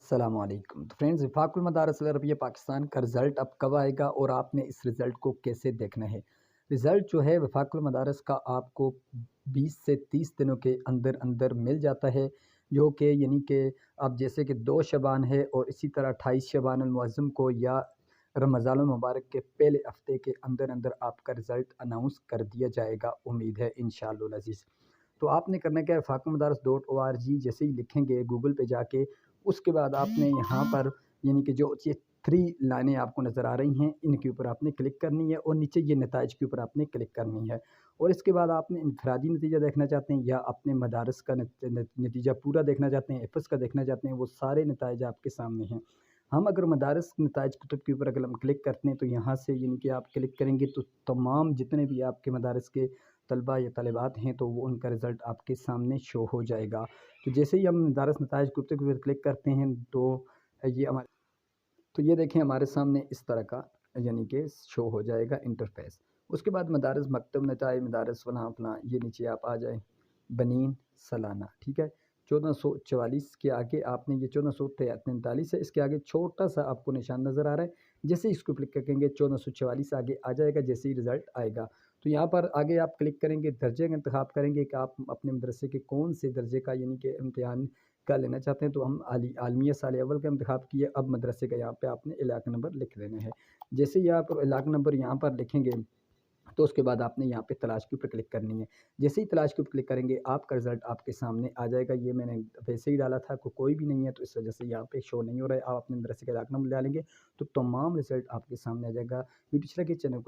السلام علیکم تو فرینڈز، وفاق المدارس العربیہ پاکستان کا رزلٹ اب کب آئے گا اور آپ نے اس رزلٹ کو کیسے دیکھنا ہے؟ رزلٹ جو ہے وفاق المدارس کا آپ کو 20 سے 30 دنوں کے اندر اندر مل جاتا ہے، جو کہ یعنی کہ اب جیسے کہ 2 شعبان ہے اور اسی طرح 28 شعبان المعظم کو یا رمضان المبارک کے پہلے ہفتے کے اندر اندر آپ کا رزلٹ اناؤنس کر دیا جائے گا، امید ہے انشاءاللہ العزیز۔ تو آپ نے کرنا کیا ہے، وفاق المدارس.org جیسے ہی لکھیں گے گوگل پہ جا کے، اس کے بعد آپ نے یہاں پر یعنی کہ جو یہ 3 لائنیں آپ کو نظر آ رہی ہیں، ان کے اوپر آپ نے کلک کرنی ہے اور نیچے یہ نتائج کے اوپر آپ نے کلک کرنی ہے، اور اس کے بعد آپ نے انفرادی نتیجہ دیکھنا چاہتے ہیں یا اپنے مدارس کا نتیجہ پورا دیکھنا چاہتے ہیں، ایفس کا دیکھنا چاہتے ہیں، وہ سارے نتائج آپ کے سامنے ہیں۔ ہم اگر مدارس نتائج کتب کے اوپر اگر ہم کلک کرتے ہیں تو یہاں سے یعنی کہ آپ کلک کریں گے تو تمام جتنے بھی آپ کے مدارس کے طلبہ یا طالبات ہیں تو وہ ان کا رزلٹ آپ کے سامنے شو ہو جائے گا۔ تو جیسے ہی ہم مدارس نتائج کتب کے اوپر کلک کرتے ہیں تو یہ دیکھیں ہمارے سامنے اس طرح کا یعنی کہ شو ہو جائے گا انٹرفیس۔ اس کے بعد مدارس مکتب نتائج مدارس فلاں فلاں، یہ نیچے آپ آ جائیں، بنین سالانہ، ٹھیک ہے۔ 1444 کے آگے آپ نے یہ 1443 ہے، اس کے آگے چھوٹا سا آپ کو نشان نظر آ رہا ہے، جیسے ہی اس کو کلک کریں گے 1444 آگے آ جائے گا، جیسے ہی رزلٹ آئے گا تو یہاں پر آگے آپ کلک کریں گے، درجے کا انتخاب کریں گے کہ آپ اپنے مدرسے کے کون سے درجے کا یعنی کہ امتحان کا لینا چاہتے ہیں، تو ہم عالمیہ سال اول کا انتخاب کیے، اب مدرسے کا یہاں پہ آپ نے علاقہ نمبر لکھ دینا ہے۔ جیسے ہی آپ علاقہ نمبر یہاں پر لکھیں گے تو اس کے بعد آپ نے یہاں پہ تلاش کے اوپر کلک کرنی ہے، جیسے ہی تلاش کے اوپر کلک کریں گے آپ کا رزلٹ آپ کے سامنے آ جائے گا۔ یہ میں نے ویسے ہی ڈالا تھا، کوئی بھی نہیں ہے تو اس وجہ سے یہاں پہ شو نہیں ہو رہا ہے۔ آپ اپنے مدرسے کا علاقہ نمبر ڈالیں گے تو تمام رزلٹ آپ کے سامنے آ جائے گا۔ ویڈیو اچھی لگے چینل کو